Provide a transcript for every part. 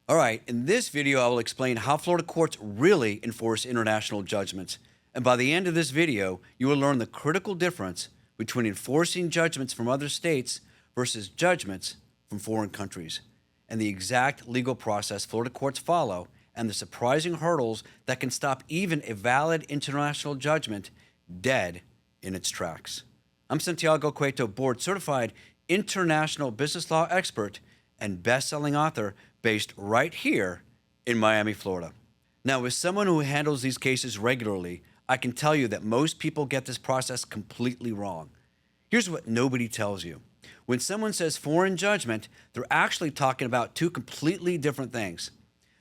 All right, in this video, I will explain how Florida courts really enforce international judgments. And by the end of this video, you will learn the critical difference between enforcing judgments from other states versus judgments from foreign countries, and the exact legal process Florida courts follow, and the surprising hurdles that can stop even a valid international judgment dead in its tracks. I'm Santiago Cueto, board certified international business law expert and best-selling author based right here in Miami, Florida. Now, as someone who handles these cases regularly, I can tell you that most people get this process completely wrong. Here's what nobody tells you. When someone says foreign judgment, they're actually talking about two completely different things.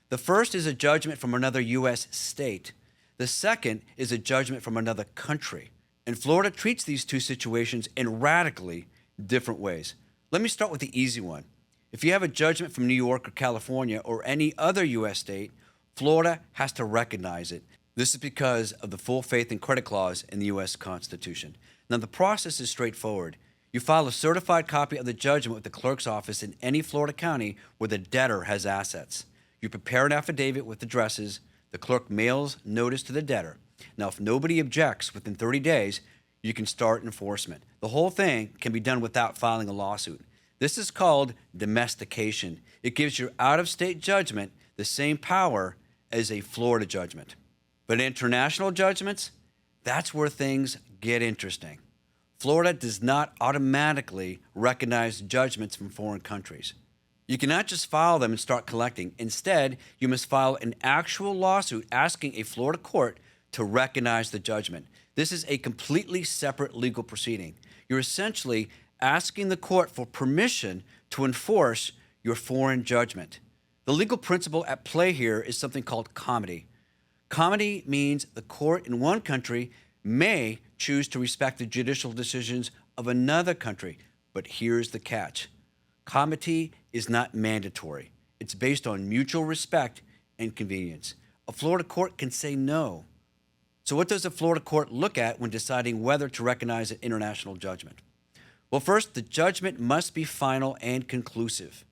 The first is a judgment from another U.S. state. The second is a judgment from another country. And Florida treats these two situations in radically different ways. Let me start with the easy one. If you have a judgment from New York or California or any other U.S. state, Florida has to recognize it. This is because of the full faith and credit clause in the U.S. Constitution. Now, the process is straightforward. You file a certified copy of the judgment with the clerk's office in any Florida county where the debtor has assets. You prepare an affidavit with addresses. The clerk mails notice to the debtor. Now, if nobody objects within 30 days, you can start enforcement. The whole thing can be done without filing a lawsuit. This is called domestication. It gives your out-of-state judgment the same power as a Florida judgment. But international judgments, that's where things get interesting. Florida does not automatically recognize judgments from foreign countries. You cannot just file them and start collecting. Instead, you must file an actual lawsuit asking a Florida court to recognize the judgment. This is a completely separate legal proceeding. You're essentially asking the court for permission to enforce your foreign judgment. The legal principle at play here is something called comity. Comity means the court in one country may choose to respect the judicial decisions of another country, but here's the catch. Comity is not mandatory. It's based on mutual respect and convenience. A Florida court can say no. So what does a Florida court look at when deciding whether to recognize an international judgment? Well, first, the judgment must be final and conclusive.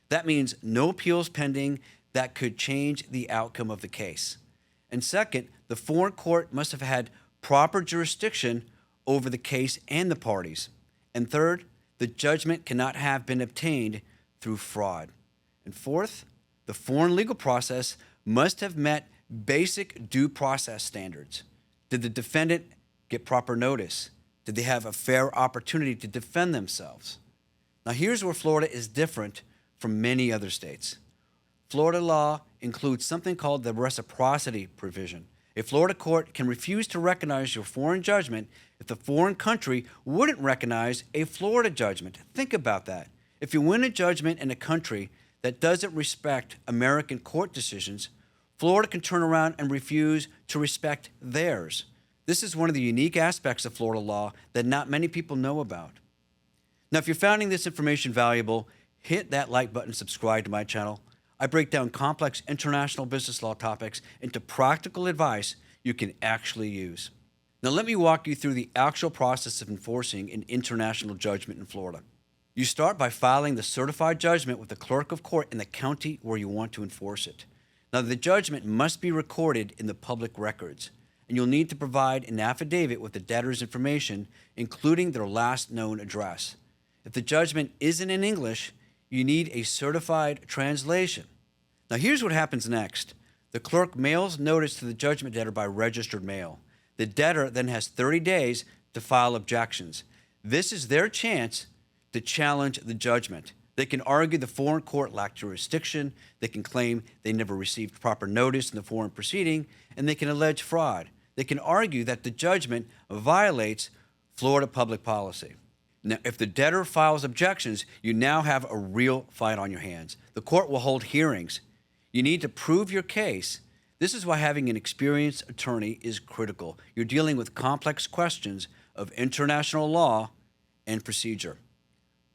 That means no appeals pending that could change the outcome of the case. And second, the foreign court must have had proper jurisdiction over the case and the parties. And third, the judgment cannot have been obtained through fraud. And fourth, the foreign legal process must have met basic due process standards. Did the defendant get proper notice? Did they have a fair opportunity to defend themselves? Now, here's where Florida is different from many other states. Florida law includes something called the reciprocity provision. A Florida court can refuse to recognize your foreign judgment if the foreign country wouldn't recognize a Florida judgment. Think about that. If you win a judgment in a country that doesn't respect American court decisions, Florida can turn around and refuse to respect theirs. This is one of the unique aspects of Florida law that not many people know about. Now, if you're finding this information valuable, hit that like button, subscribe to my channel. I break down complex international business law topics into practical advice you can actually use. Now, let me walk you through the actual process of enforcing an international judgment in Florida. You start by filing the certified judgment with the clerk of court in the county where you want to enforce it. Now, the judgment must be recorded in the public records, and you'll need to provide an affidavit with the debtor's information, including their last known address. If the judgment isn't in English, you need a certified translation. Now, here's what happens next. The clerk mails notice to the judgment debtor by registered mail. The debtor then has 30 days to file objections. This is their chance to challenge the judgment. They can argue the foreign court lacked jurisdiction, they can claim they never received proper notice in the foreign proceeding, and they can allege fraud. They can argue that the judgment violates Florida public policy. Now, if the debtor files objections, you now have a real fight on your hands. The court will hold hearings. You need to prove your case. This is why having an experienced attorney is critical. You're dealing with complex questions of international law and procedure.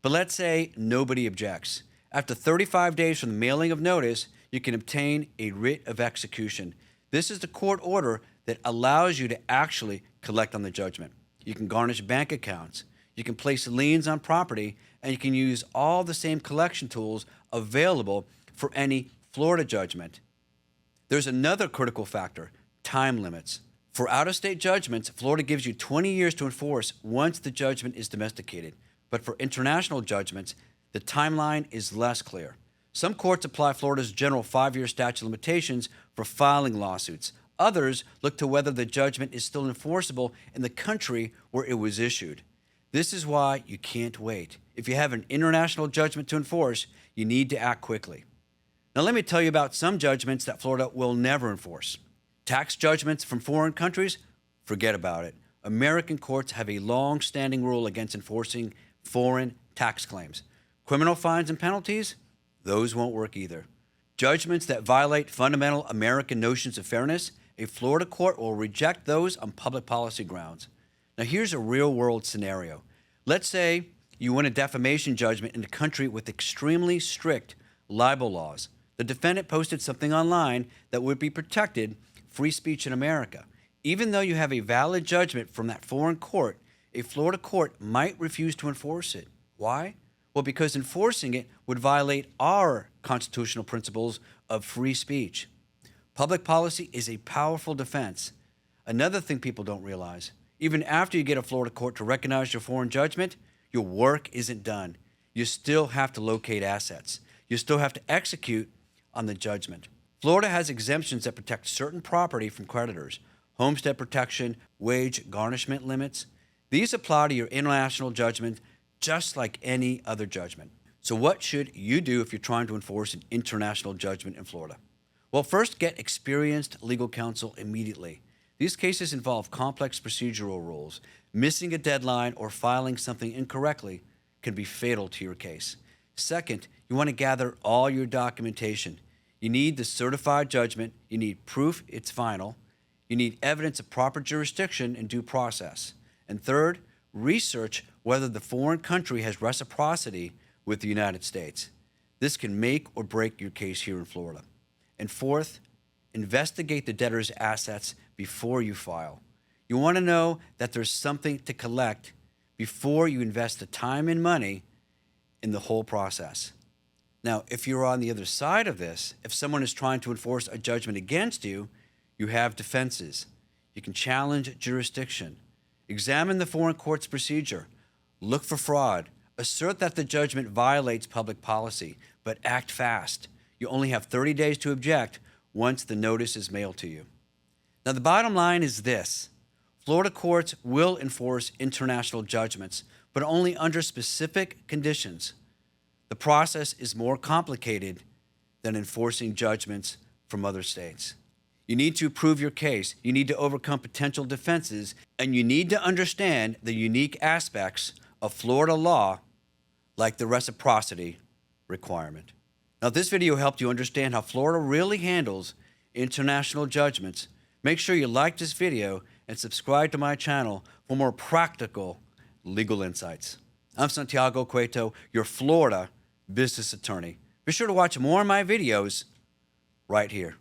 But let's say nobody objects. After 35 days from the mailing of notice, you can obtain a writ of execution. This is the court order that allows you to actually collect on the judgment. You can garnish bank accounts, you can place liens on property, and you can use all the same collection tools available for any Florida judgment. There's another critical factor, time limits. For out-of-state judgments, Florida gives you 20 years to enforce once the judgment is domesticated. But for international judgments, the timeline is less clear. Some courts apply Florida's general 5-year statute of limitations for filing lawsuits. Others look to whether the judgment is still enforceable in the country where it was issued. This is why you can't wait. If you have an international judgment to enforce, you need to act quickly. Now let me tell you about some judgments that Florida will never enforce. Tax judgments from foreign countries? Forget about it. American courts have a long-standing rule against enforcing foreign tax claims. Criminal fines and penalties? Those won't work either. Judgments that violate fundamental American notions of fairness? A Florida court will reject those on public policy grounds. Now here's a real-world scenario. Let's say you win a defamation judgment in a country with extremely strict libel laws. The defendant posted something online that would be protected free speech in America. Even though you have a valid judgment from that foreign court, a Florida court might refuse to enforce it. Why? Well, because enforcing it would violate our constitutional principles of free speech. Public policy is a powerful defense. Another thing people don't realize, even after you get a Florida court to recognize your foreign judgment, your work isn't done. You still have to locate assets. You still have to execute on the judgment. Florida has exemptions that protect certain property from creditors, homestead protection, wage garnishment limits. These apply to your international judgment just like any other judgment. So what should you do if you're trying to enforce an international judgment in Florida? Well, first, get experienced legal counsel immediately. These cases involve complex procedural rules. Missing a deadline or filing something incorrectly can be fatal to your case. Second, you want to gather all your documentation. You need the certified judgment. You need proof it's final. You need evidence of proper jurisdiction and due process. And third, research whether the foreign country has reciprocity with the United States. This can make or break your case here in Florida. And fourth, investigate the debtor's assets before you file. You want to know that there's something to collect before you invest the time and money in the whole process. Now, if you're on the other side of this, if someone is trying to enforce a judgment against you, you have defenses. You can challenge jurisdiction. Examine the foreign court's procedure. Look for fraud. Assert that the judgment violates public policy, but act fast. You only have 30 days to object once the notice is mailed to you. Now, the bottom line is this. Florida courts will enforce international judgments, but only under specific conditions. The process is more complicated than enforcing judgments from other states. You need to prove your case. You need to overcome potential defenses, and you need to understand the unique aspects of Florida law, like the reciprocity requirement. Now, if this video helped you understand how Florida really handles international judgments, make sure you like this video and subscribe to my channel for more practical legal insights. I'm Santiago Cueto, your Florida business attorney. Be sure to watch more of my videos right here.